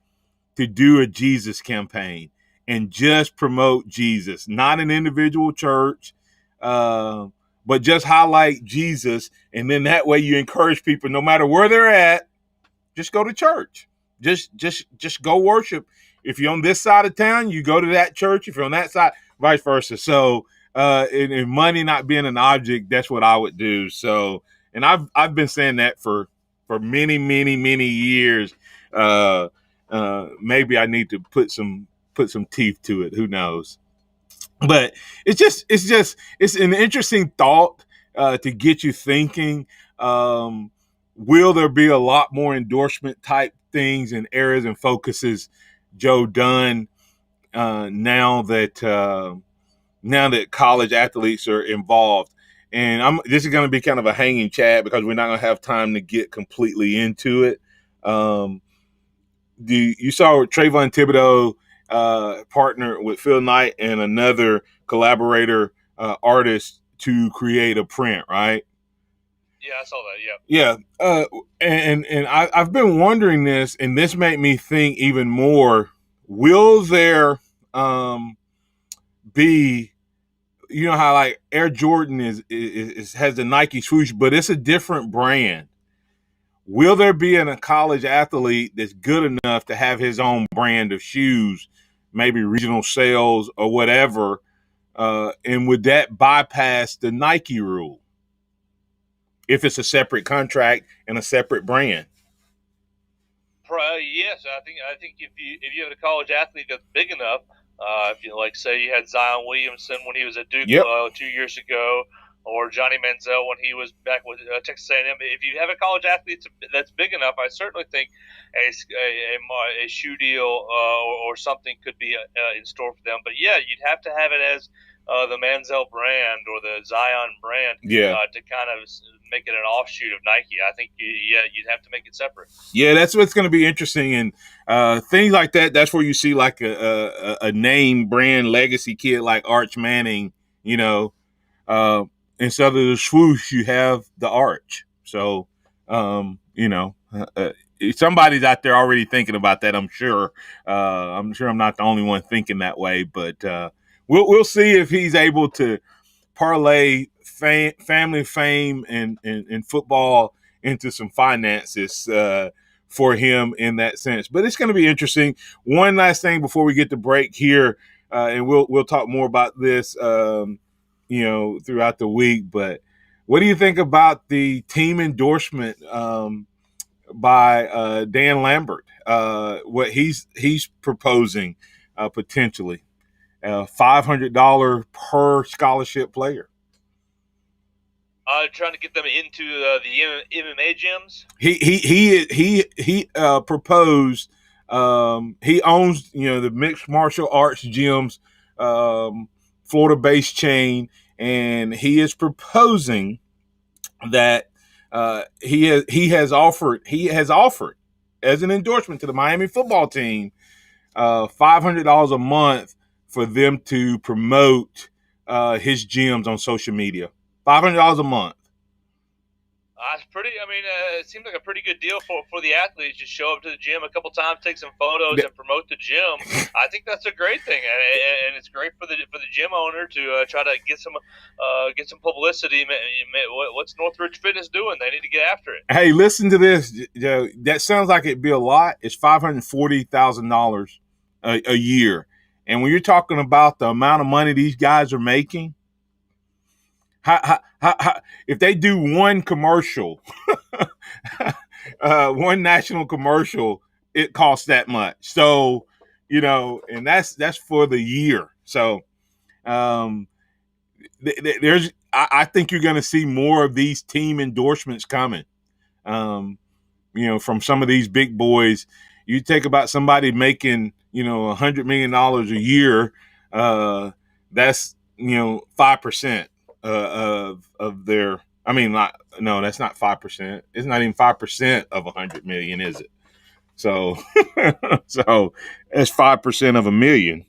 to do a Jesus campaign and just promote Jesus, not an individual church, but just highlight Jesus. And then that way you encourage people, no matter where they're at, just go to church. Just go worship. If you're on this side of town, you go to that church. If you're on that side, vice versa. So, and money not being an object, that's what I would do. So, and I've been saying that for many, many, many years. Maybe I need to put some teeth to it. Who knows? But it's an interesting thought to get you thinking. Will there be a lot more endorsement type things and areas and focuses, Joe, done now that college athletes are involved? And this is going to be kind of a hanging chat because we're not going to have time to get completely into it. You saw Trayvon Thibodeau partner with Phil Knight and another collaborator artist to create a print, right? Yeah, I saw that. Yeah. Yeah. And I've been wondering this, and this made me think even more. Will there be, you know how like Air Jordan has the Nike swoosh, but it's a different brand. Will there be a college athlete that's good enough to have his own brand of shoes, maybe regional sales or whatever, and would that bypass the Nike rule if it's a separate contract and a separate brand? Yes, I think if you have a college athlete that's big enough, if you like, say you had Zion Williamson when he was at Duke 2 years ago, or Johnny Manziel when he was back with Texas A&M. If you have a college athlete that's big enough, I certainly think a shoe deal or something could be in store for them. But yeah, you'd have to have it as the Manziel brand or the Zion brand to kind of make it an offshoot of Nike. I think you'd have to make it separate. Yeah, that's what's going to be interesting, and things like that. That's where you see like a name brand legacy kid like Arch Manning. You know, instead of the swoosh, you have the arch. So, you know, somebody's out there already thinking about that. I'm sure. I'm not the only one thinking that way, but we'll see if he's able to parlay family fame and football into some finances for him in that sense. But it's going to be interesting. One last thing before we get to break here, and we'll talk more about this, you know, throughout the week. But what do you think about the team endorsement by Dan Lambert? What he's proposing potentially. $500 per scholarship player. Trying to get them into the MMA gyms. He proposed. He owns, you know, the mixed martial arts gyms, Florida-based chain, and he is proposing that he has offered as an endorsement to the Miami football team $500 a month for them to promote his gyms on social media. $500 a month. It's pretty. I mean, it seems like a pretty good deal for the athletes. Just show up to the gym a couple times, take some photos, and promote the gym. I think that's a great thing, and it's great for the gym owner to try to get some publicity. What's Northridge Fitness doing? They need to get after it. Hey, listen to this, Joe. That sounds like it'd be a lot. It's $540,000 a year. And when you're talking about the amount of money these guys are making, how if they do one commercial, one national commercial, it costs that much. So, you know, and that's for the year. So, I think you're going to see more of these team endorsements coming. You know, from some of these big boys. You take about somebody making, you know, $100 million a year. That's, you know, 5% of their. I mean, no, that's not 5%. It's not even 5% of 100 million, is it? So, so that's 5% of $1 million.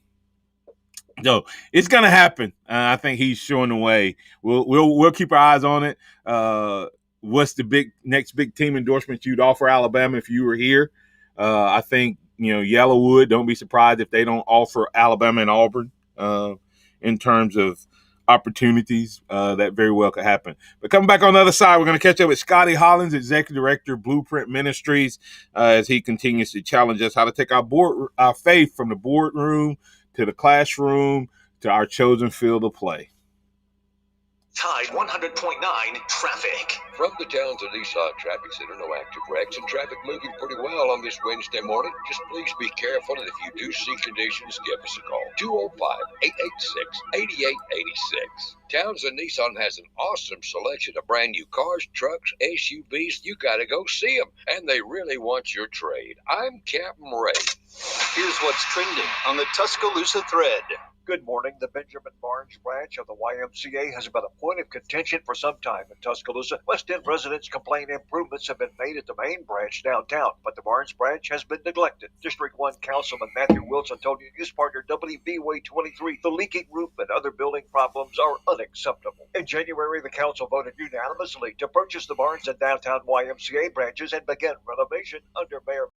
So it's gonna happen. I think he's showing the way. We'll keep our eyes on it. What's the next big team endorsement you'd offer Alabama if you were here? I think, you know, Yellowwood. Don't be surprised if they don't offer Alabama and Auburn in terms of opportunities. That very well could happen. But coming back on the other side, we're going to catch up with Scotty Hollins, Executive Director, Blueprint Ministries, as he continues to challenge us how to take our faith from the boardroom to the classroom to our chosen field of play. Tide 100.9 traffic. From the Townsend Nissan Traffic Center, no active wrecks and traffic moving pretty well on this Wednesday morning. Just please be careful, and if you do see conditions, give us a call. 205-886-8886. Townsend Nissan has an awesome selection of brand new cars, trucks, SUVs. You got to go see them, and they really want your trade. I'm Captain Ray. Here's what's trending on the Tuscaloosa thread. Good morning. The Benjamin Barnes branch of the YMCA has been a point of contention for some time in Tuscaloosa. West End residents complain improvements have been made at the main branch downtown, but the Barnes branch has been neglected. District 1 Councilman Matthew Wilson told news partner WVWay 23 the leaking roof and other building problems are unacceptable. In January, the council voted unanimously to purchase the Barnes and downtown YMCA branches and begin renovation under Mayor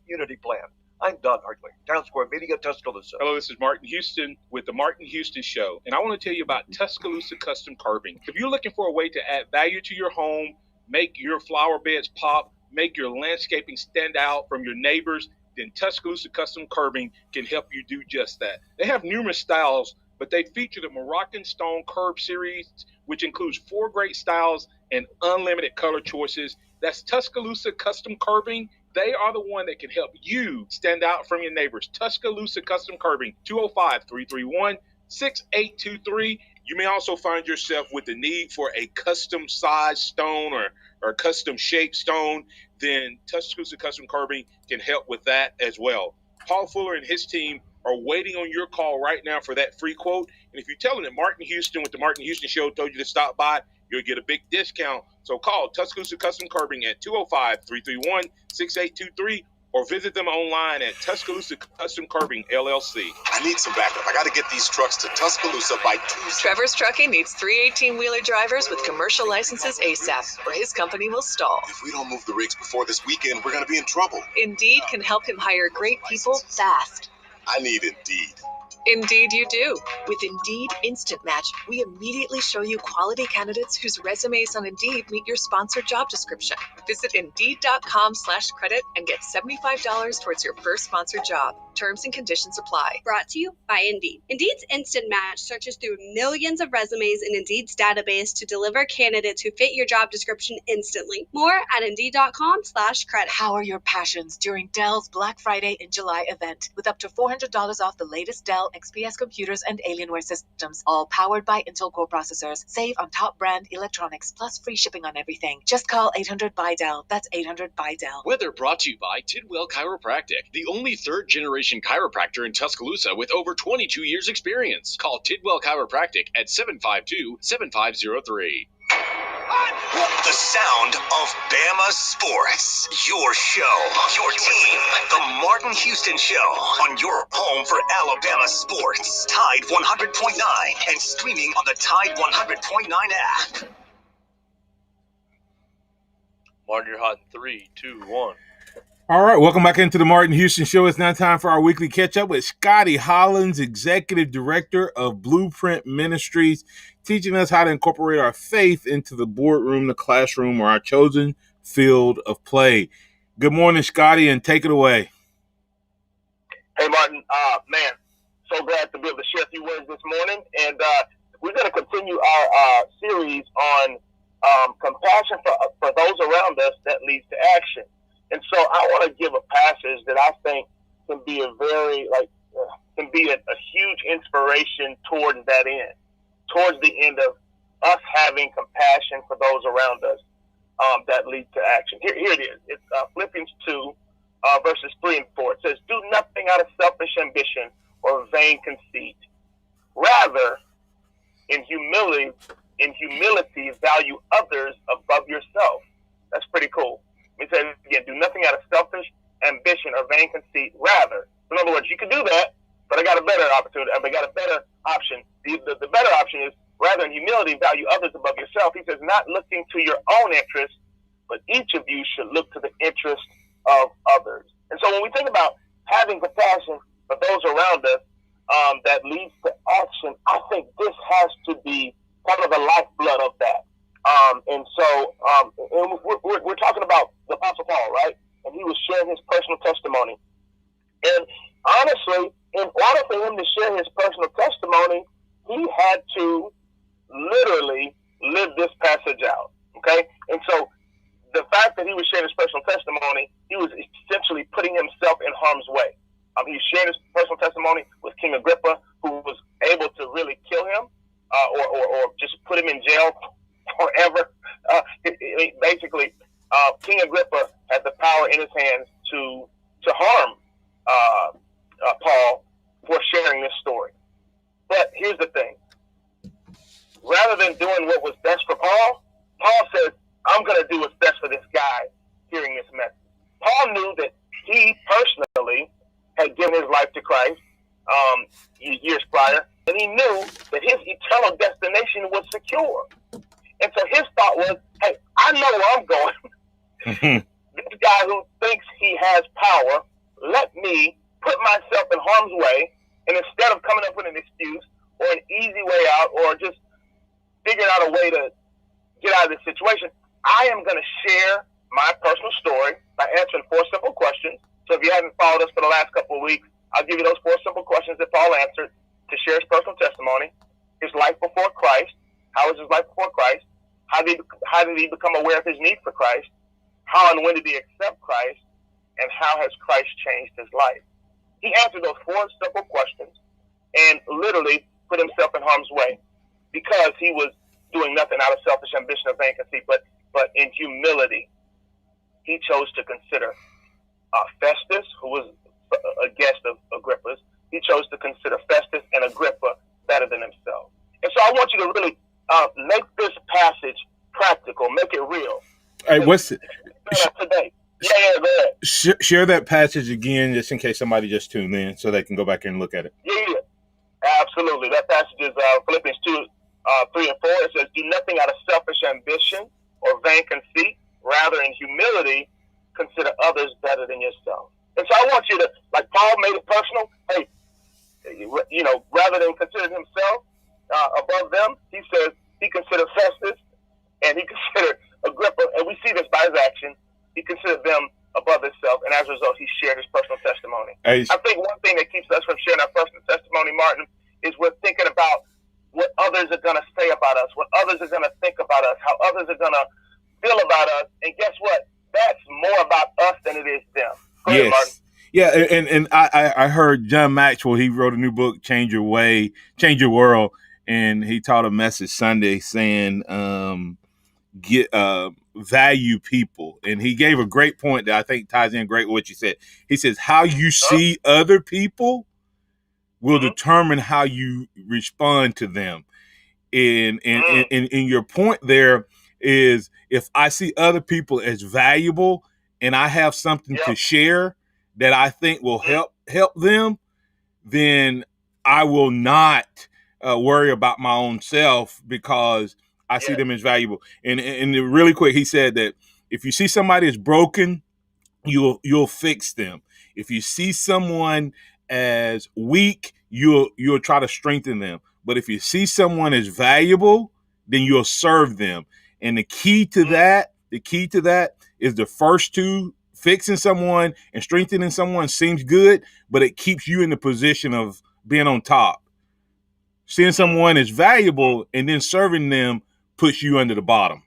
Unity Plan. I'm Don Hartley, Town Square Media, Tuscaloosa. Hello, this is Martin Houston with the Martin Houston Show, and I want to tell you about Tuscaloosa Custom Curbing. If you're looking for a way to add value to your home, make your flower beds pop, make your landscaping stand out from your neighbors, then Tuscaloosa Custom Curbing can help you do just that. They have numerous styles, but they feature the Moroccan Stone Curb Series, which includes 4 great styles and unlimited color choices. That's Tuscaloosa Custom Curbing. They are the one that can help you stand out from your neighbors. Tuscaloosa Custom Curbing, 205-331-6823. You may also find yourself with the need for a custom size stone or custom shaped stone. Then Tuscaloosa Custom Curbing can help with that as well. Paul Fuller and his team are waiting on your call right now for that free quote. And if you tell them that Martin Houston with the Martin Houston Show told you to stop by, you'll get a big discount. So call Tuscaloosa Custom Curbing at 205-331-6823 or visit them online at Tuscaloosa Custom Curbing, LLC. I need some backup. I got to get these trucks to Tuscaloosa by Tuesday. Trevor's Trucking needs 3 18-wheeler drivers with commercial licenses ASAP, or his company will stall. If we don't move the rigs before this weekend, we're going to be in trouble. Indeed can help him hire great people fast. I need Indeed. Indeed you do. With Indeed Instant Match, we immediately show you quality candidates whose resumes on Indeed meet your sponsored job description. Visit Indeed.com/credit and get $75 towards your first sponsored job. Terms and conditions apply. Brought to you by Indeed. Indeed's Instant Match searches through millions of resumes in Indeed's database to deliver candidates who fit your job description instantly. More at Indeed.com/credit. Power your passions during Dell's Black Friday in July event with up to $400 off the latest Dell XPS computers and Alienware systems, all powered by Intel Core processors. Save on top brand electronics, plus free shipping on everything. Just call 800-BUY-DELL. That's 800-BUY-DELL. Weather brought to you by Tidwell Chiropractic, the only third-generation chiropractor in Tuscaloosa with over 22 years experience. Call Tidwell Chiropractic at 752-7503. The sound of Bama sports. Your show, your team. The Martin Houston Show on your home for Alabama sports. Tide 100.9 and streaming on the Tide 100.9 app. Martin, you're hot in 3, 2, 1. All right, welcome back into the Martin Houston Show. It's now time for our weekly catch-up with Scotty Hollins, Executive Director of Blueprint Ministries, teaching us how to incorporate our faith into the boardroom, the classroom, or our chosen field of play. Good morning, Scotty, and take it away. Hey, Martin. Man, so glad to be able to share a few words this morning. And we're going to continue our series on compassion for those around us that leads to action. And so I want to give a passage that I think can be a huge inspiration towards that end, towards the end of us having compassion for those around us that lead to action. Here it is. It's Philippians 2, verses 3 and 4. It says, "Do nothing out of selfish ambition or vain conceit. Rather, in humility, value others above yourself." That's pretty cool. Let me say it again. Do nothing out of selfish ambition or vain conceit. Rather, in other words, you can do that, but I got a better opportunity. I got a better option. The better option is, rather in humility, value others above yourself. He says, not looking to your own interest, but each of you should look to the interest of others. And so when we think about having compassion for those around us that leads to action, I think this has to be kind of the lifeblood of that. And we're talking about the Apostle Paul, right? And he was sharing his personal testimony. And honestly, in order for him to share his personal testimony, he had to literally live this passage out, okay? And so the fact that he was sharing his personal testimony, he was essentially putting himself in harm's way. He shared his personal testimony with King Agrippa, who was able to really kill him or just put him in jail forever. Basically, King Agrippa had the power in his hands to harm Paul for sharing this story. But here's the thing. Rather than doing what was best for Paul, Paul says, I'm going to do what's best for this guy hearing this message. Paul knew that he personally had given his life to Christ years prior, and he knew that his eternal destination was secure. And so his thought was, hey, I know where I'm going. This guy who thinks he has power, let me put myself in harm's way, and instead of coming up with an excuse or an easy way out or just figuring out a way to get out of this situation, I am going to share my personal story by answering 4 simple questions. So if you haven't followed us for the last couple of weeks, I'll give you those 4 simple questions that Paul answered to share his personal testimony. His life before Christ. How was his life before Christ? How did he become aware of his need for Christ? How and when did he accept Christ? And how has Christ changed his life? He answered those 4 simple questions and literally put himself in harm's way because he was doing nothing out of selfish ambition or vain conceit, but in humility. He chose to consider Festus, who was a guest of Agrippa's. He chose consider Festus and Agrippa better than himself. And so I want you to really make this passage practical, make it real. Hey, what's it? Today? Yeah, go ahead. Share that passage again, just in case somebody just tuned in, so they can go back and look at it. Yeah, absolutely. That passage is Philippians 2, 3 and 4. It says, "Do nothing out of selfish ambition or vain conceit. Rather, in humility, consider others better than yourself." And so I want you to, like Paul made it personal. Hey, rather than considering himself above them, he says he considered Festus and he considered Agrippa, and we see this by his action. He considered them above himself, and as a result, he shared his personal testimony. I think one thing that keeps us from sharing our personal testimony, Martin, is we're thinking about what others are going to say about us, what others are going to think about us, how others are going to feel about us, and guess what? That's more about us than it is them. Go ahead, Martin. Yeah, and I heard John Maxwell, he wrote a new book, Change Your Way, Change Your World, and he taught a message Sunday saying, value people. And he gave a great point that I think ties in great with what you said. He says, how you see other people will determine how you respond to them. And your point there is, if I see other people as valuable and I have something to share that I think will help them, then I will not worry about my own self because I see them as valuable. And really quick, he said that if you see somebody is broken, you'll fix them. If you see someone as weak, you'll try to strengthen them. But if you see someone as valuable, then you'll serve them. And the key to that is the first two. Fixing someone and strengthening someone seems good, but it keeps you in the position of being on top. Seeing someone as valuable and then serving them puts you under the bottom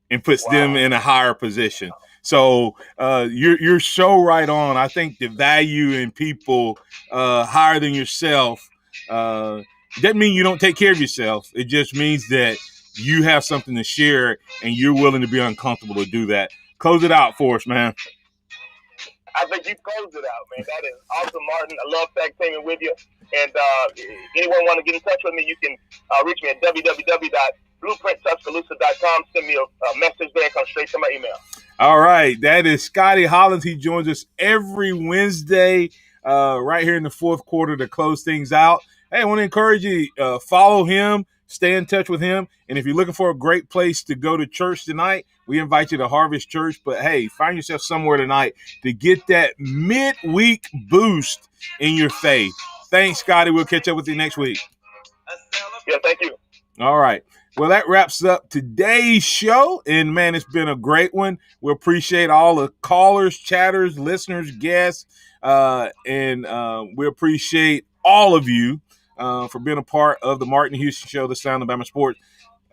and puts them in a higher position. So you're so right on. I think the value in people higher than yourself doesn't mean you don't take care of yourself. It just means that you have something to share and you're willing to be uncomfortable to do that. Close it out for us, man. I think you closed it out, man. That is awesome, Martin. I love tag teaming with you. And anyone want to get in touch with me, you can reach me at www.blueprinttuscaloosa.com. Send me a message there. Come straight to my email. All right. That is Scotty Hollins. He joins us every Wednesday right here in the fourth quarter to close things out. Hey, I want to encourage you, follow him, stay in touch with him. And if you're looking for a great place to go to church tonight, we invite you to Harvest Church. But, hey, find yourself somewhere tonight to get that midweek boost in your faith. Thanks, Scotty. We'll catch up with you next week. Yeah, thank you. All right. Well, that wraps up today's show. And, man, it's been a great one. We appreciate all the callers, chatters, listeners, guests. And we appreciate all of you for being a part of the Martin Houston Show, the Sound of Bama Sports.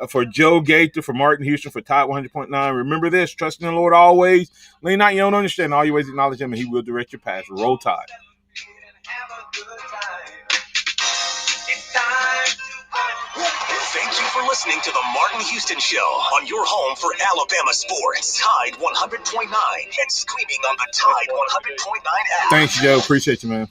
For Joe Gaither, for Martin Houston, for Tide 100.9. Remember this, trust in the Lord always. Lean not your own understanding. All your ways acknowledge him, and he will direct your path. Roll Tide. Thank you for listening to the Martin Houston Show on your home for Alabama sports. Tide 100.9 and streaming on the Tide 100.9 app. Thanks, Joe. Appreciate you, man.